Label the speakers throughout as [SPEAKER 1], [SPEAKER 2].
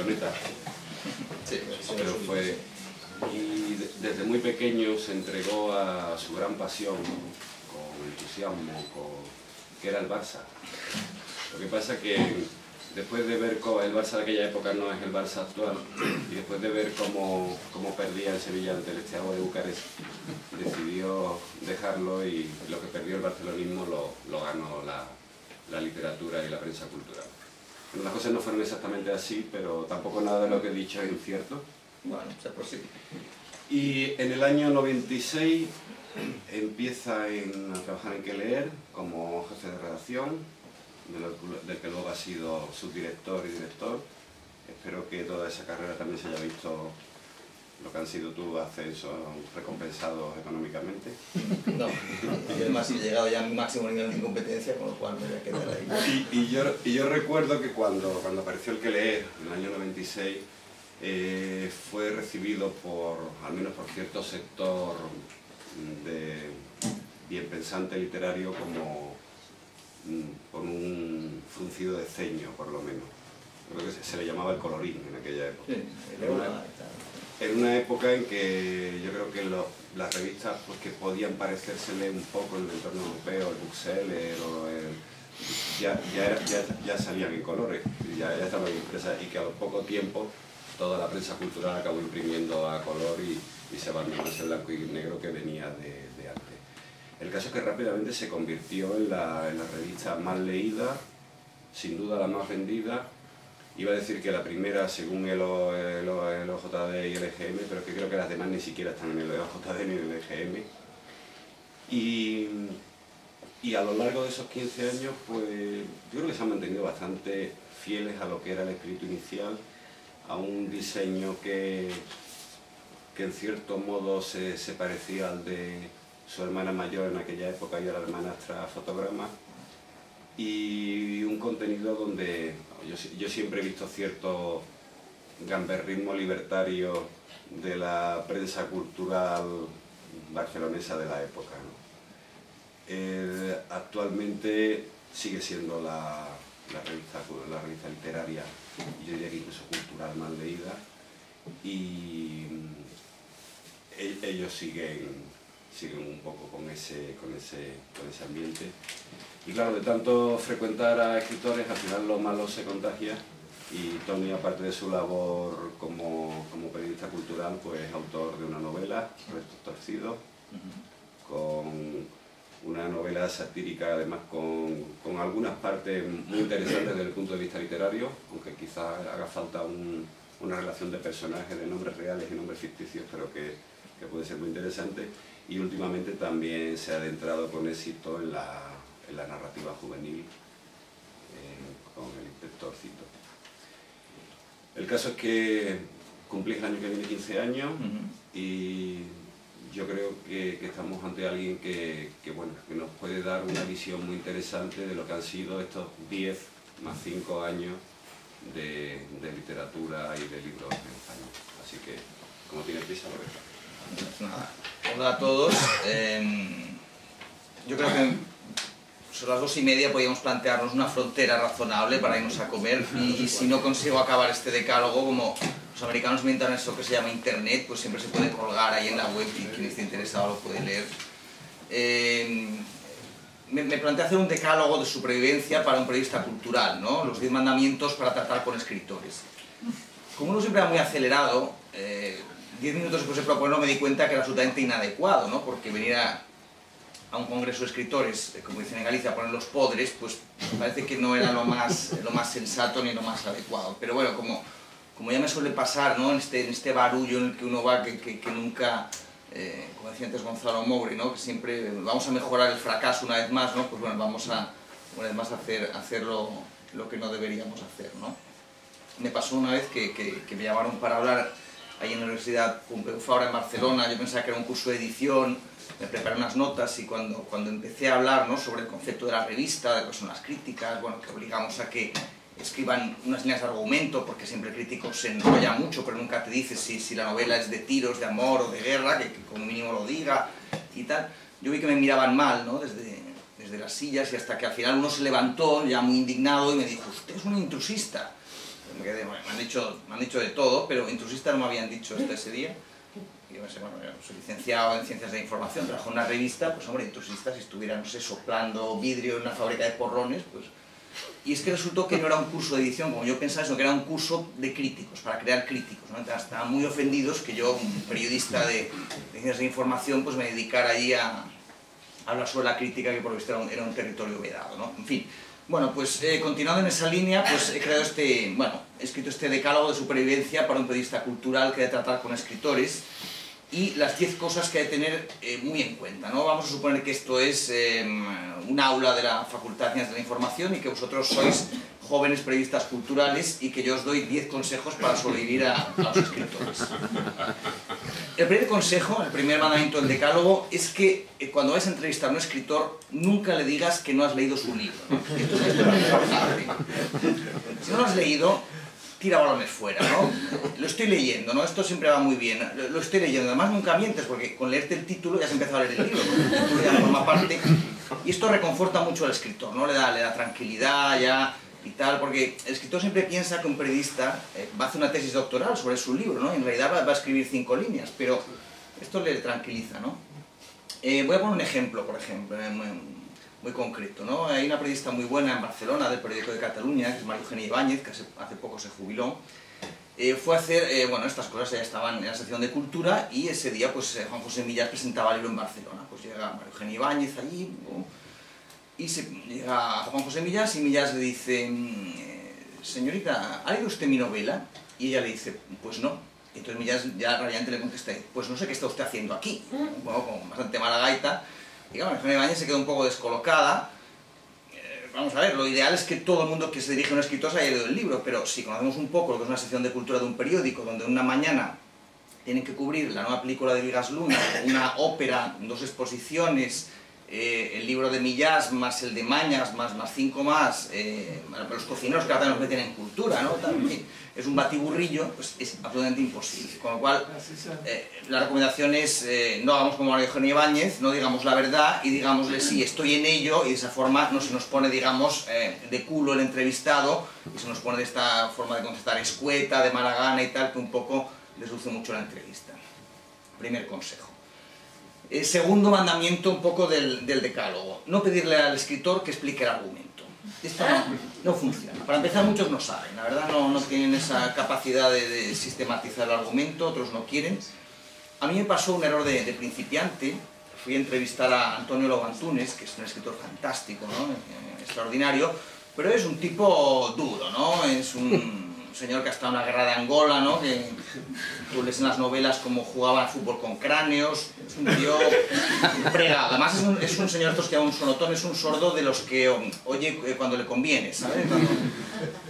[SPEAKER 1] Barceloneta.
[SPEAKER 2] Sí,
[SPEAKER 1] Pero fue... Y desde muy pequeño se entregó a su gran pasión, con entusiasmo, que era el Barça. Lo que pasa que después de ver cómo el Barça de aquella época no es el Barça actual, y después de ver cómo perdía el Sevilla ante el Steaua de Bucarest, decidió dejarlo, y lo que perdió el barcelonismo lo ganó la literatura y la prensa cultural. Bueno, las cosas no fueron exactamente así, pero tampoco nada de lo que he dicho es incierto.
[SPEAKER 2] Bueno, se prosigue.
[SPEAKER 1] Y en el año 96 empieza a trabajar en Que Leer como jefe de redacción, del que luego ha sido subdirector y director. Espero que toda esa carrera también se haya visto lo que han sido tus ascensos recompensados económicamente.
[SPEAKER 2] No, y además he llegado ya a mi máximo nivel de incompetencia, con lo cual me voy a quedar ahí.
[SPEAKER 1] Y yo recuerdo que cuando apareció el Que Leer, en el año 96, fue recibido al menos por cierto sector de bien pensante literario, como con un fruncido de ceño, por lo menos. Creo que se le llamaba el colorín en aquella época.
[SPEAKER 2] Sí,
[SPEAKER 1] en una época en que yo creo que las revistas pues, que podían parecérsele un poco en el entorno europeo, el bookseller o ya salían en colores, ya estaban impresas, y que a poco tiempo toda la prensa cultural acabó imprimiendo a color y se abandonó ese blanco y negro que venía de antes. El caso es que rápidamente se convirtió en la revista más leída, sin duda la más vendida. Iba a decir que la primera según el OJD y el EGM, pero es que creo que las demás ni siquiera están en el OJD ni en el EGM. Y a lo largo de esos 15 años, pues yo creo que se han mantenido bastante fieles a lo que era el espíritu inicial, a un diseño que en cierto modo se parecía al de su hermana mayor en aquella época y a la hermanastra Fotograma, y un contenido donde yo siempre he visto cierto gamberrismo libertario de la prensa cultural barcelonesa de la época, ¿no? Actualmente sigue siendo la revista literaria, y yo diría que incluso cultural, más leída, y ellos siguen un poco con ese ambiente. Y claro, de tanto frecuentar a escritores, al final lo malo se contagia, y Toni, aparte de su labor como periodista cultural, pues es autor de una novela, Restos Torcidos, con una novela satírica, además con algunas partes muy interesantes desde el punto de vista literario, aunque quizás haga falta una relación de personajes, de nombres reales y nombres ficticios, pero que puede ser muy interesante. Y últimamente también se ha adentrado con éxito en la narrativa juvenil, con El Inspectorcito. El caso es que cumplís el año que viene 15 años, y yo creo que estamos ante alguien que nos puede dar una visión muy interesante de lo que han sido estos 10 más 5 años de literatura y de libros en España. Así que, como tiene prisa, lo dejo.
[SPEAKER 2] Hola a todos. Yo creo que sobre las 2:30 podríamos plantearnos una frontera razonable para irnos a comer, y si no consigo acabar este decálogo, como los americanos inventan eso que se llama internet, pues siempre se puede colgar ahí en la web y quien esté interesado lo puede leer. Me planteé hacer un decálogo de supervivencia para un periodista cultural, ¿no? Los 10 mandamientos para tratar con escritores. Como uno siempre va muy acelerado, 10 minutos después de proponerlo me di cuenta que era absolutamente inadecuado, ¿no? Porque venir a un congreso de escritores, como dicen en Galicia, a poner los podres, pues parece que no era lo más sensato ni lo más adecuado. Pero bueno, como ya me suele pasar, ¿no? en este barullo en el que uno va, que nunca, como decía antes Gonzalo Moure, ¿no? Que siempre vamos a mejorar el fracaso una vez más, ¿no? Pues bueno, vamos a una vez más hacer lo que no deberíamos hacer, ¿no? Me pasó una vez que me llamaron para hablar ahí en la Universidad Pompeu Fabra en Barcelona. Yo pensaba que era un curso de edición, me preparé unas notas, y cuando empecé a hablar, ¿no? sobre el concepto de la revista, de personas críticas, bueno, que obligamos a que escriban unas líneas de argumento, porque siempre el crítico se enrolla mucho, pero nunca te dice si la novela es de tiros, de amor o de guerra, que como mínimo lo diga y tal. Yo vi que me miraban mal, ¿no? desde las sillas, y hasta que al final uno se levantó ya muy indignado y me dijo: usted es un intrusista. me han dicho de todo, pero intrusista no me habían dicho hasta ese día. Yo bueno, soy licenciado en Ciencias de la Información, trabajo en una revista, pues hombre, intrusista, si estuviera, no sé, soplando vidrio en una fábrica de porrones, pues... Y es que resultó que no era un curso de edición, como yo pensaba, sino que era un curso de críticos, para crear críticos, ¿no? Entonces, estaban muy ofendidos que yo, un periodista de Ciencias de la Información, pues me dedicara ahí a hablar sobre la crítica, que por lo visto era un territorio vedado, ¿no? En fin, bueno, pues continuando en esa línea, pues he creado he escrito este decálogo de supervivencia para un periodista cultural que ha de tratar con escritores, y las 10 cosas que hay que tener muy en cuenta, ¿no? Vamos a suponer que esto es un aula de la Facultad de Ciencias de la Información y que vosotros sois jóvenes periodistas culturales y que yo os doy 10 consejos para sobrevivir a los escritores. El primer consejo, el primer mandamiento del decálogo, es que cuando vais a entrevistar a un escritor, nunca le digas que no has leído su libro, ¿no? Esto es importante. Si no lo has leído, tira balones fuera, ¿no? Lo estoy leyendo, ¿no? Esto siempre va muy bien. Lo estoy leyendo. Además, nunca mientes, porque con leerte el título ya has empezado a leer el libro, porque el título ya forma parte. Y esto reconforta mucho al escritor, ¿no? Le da tranquilidad ya y tal, porque el escritor siempre piensa que un periodista va a hacer una tesis doctoral sobre su libro, ¿no? En realidad va a escribir 5 líneas, pero esto le tranquiliza, ¿no? Voy a poner un ejemplo, por ejemplo, muy concreto, ¿no? Hay una periodista muy buena en Barcelona, del Periódico de Cataluña, que es María Eugenia Ibáñez, que hace poco se jubiló. Fue a hacer, bueno, estas cosas ya estaban en la sección de cultura, y ese día, pues, Juan José Millás presentaba el libro en Barcelona. Pues llega María Eugenia Ibáñez allí, y llega Juan José Millás, y Millás le dice, señorita, ¿ha leído usted mi novela? Y ella le dice, pues no. Y entonces Millás ya rápidamente le contesta, pues no sé qué está usted haciendo aquí. Bueno, con bastante mala gaita. Y claro, María Eugenia Ibáñez se quedó un poco descolocada. Vamos a ver, lo ideal es que todo el mundo que se dirige a un escritor se haya leído el libro, pero si conocemos un poco lo que es una sección de cultura de un periódico, donde una mañana tienen que cubrir la nueva película de Vigas Luna, una ópera, 2 exposiciones, el libro de Millás, más el de Mañas, más 5 más, los cocineros que ahora nos meten en cultura, ¿no? También es un batiburrillo, pues es absolutamente imposible. Con lo cual, la recomendación es, no hagamos como María Eugenia Ibáñez, no digamos la verdad y digámosle sí, estoy en ello, y de esa forma no se nos pone, digamos, de culo el entrevistado, y se nos pone de esta forma de contestar escueta, de mala gana y tal, que un poco desluce mucho la entrevista. Primer consejo. Segundo mandamiento un poco del decálogo, no pedirle al escritor que explique el argumento. Esto no funciona. Para empezar, muchos no saben, la verdad no tienen esa capacidad de sistematizar el argumento, otros no quieren. A mí me pasó un error de principiante. Fui a entrevistar a Antonio Lobo Antunes, que es un escritor fantástico, ¿no? Extraordinario, pero es un tipo duro, ¿no? Es un señor que ha estado en la guerra de Angola, ¿no? Que tú lees en las novelas cómo jugaba al fútbol con cráneos. Es un tío fregado. Además es un señor, estos que llaman un sonotón, es un sordo de los que oye cuando le conviene, ¿sabes?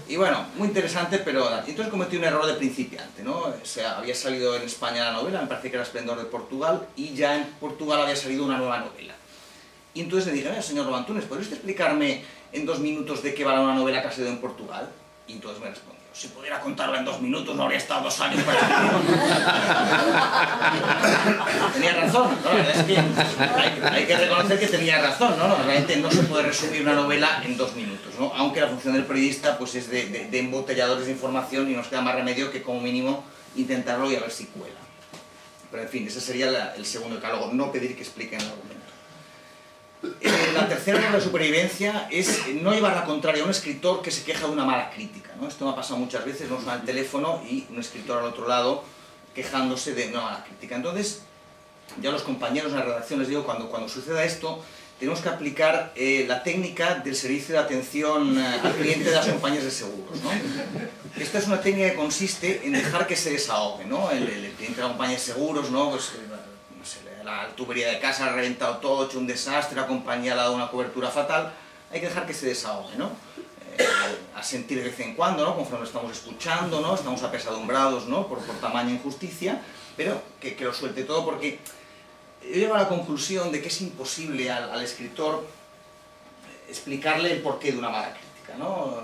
[SPEAKER 2] Y bueno, muy interesante, pero entonces cometí un error de principiante, ¿no? O sea, había salido en España la novela, me parece que era Esplendor de Portugal, y ya en Portugal había salido una nueva novela. Y entonces le dije, señor Lobo Antunes, ¿podría usted explicarme en 2 minutos de qué va la novela que ha salido en Portugal? Y entonces me respondió, si pudiera contarlo en 2 minutos no habría estado 2 años para escribirlo. Tenía razón, ¿no? Es que hay que reconocer que tenía razón, ¿no? Realmente no se puede resumir una novela en 2 minutos, ¿no? Aunque la función del periodista pues es de embotelladores de información, y nos queda más remedio que como mínimo intentarlo y a ver si cuela. Pero en fin, ese sería el segundo decálogo, no pedir que expliquen el argumento. La tercera regla de supervivencia es no llevar la contraria a un escritor que se queja de una mala crítica, ¿no? Esto me ha pasado muchas veces, nos suena el teléfono y un escritor al otro lado quejándose de una mala crítica. Entonces, ya los compañeros en la redacción les digo, cuando suceda esto, tenemos que aplicar la técnica del servicio de atención al cliente de las compañías de seguros, ¿no? Esta es una técnica que consiste en dejar que se desahogue, ¿no? El cliente de la compañía de seguros, ¿no? Pues, no sé, la tubería de casa ha reventado todo, hecho un desastre, la compañía le ha dado una cobertura fatal, hay que dejar que se desahogue, ¿no? A sentir de vez en cuando, ¿no? Conforme lo estamos escuchando, ¿no? Estamos apesadumbrados, ¿no? Por tamaña injusticia, pero que lo suelte todo, porque yo llego a la conclusión de que es imposible al escritor explicarle el porqué de una mala crítica, ¿no?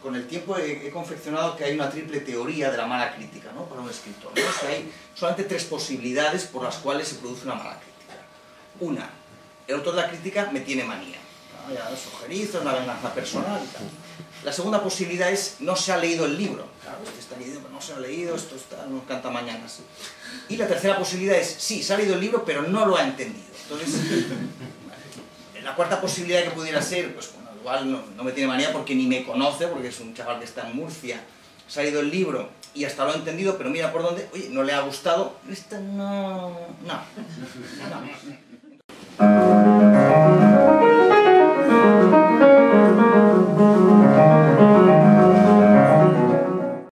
[SPEAKER 2] Con el tiempo he confeccionado que hay una triple teoría de la mala crítica, ¿no? Para un escritor, ¿no? O sea, hay solamente 3 posibilidades por las cuales se produce una mala crítica. Una, el autor de la crítica me tiene manía. vaya, los ojerizos, la venganza personal y tal. La segunda posibilidad es, no se ha leído el libro. Claro, este está leído, pero no se lo ha leído, esto está, nos canta mañanas. Y la tercera posibilidad es, sí, se ha leído el libro, pero no lo ha entendido. Entonces, la cuarta posibilidad que pudiera ser, pues bueno, igual no me tiene manía porque ni me conoce, porque es un chaval que está en Murcia, se ha leído el libro y hasta lo ha entendido, pero mira por dónde, oye, no le ha gustado, esto no.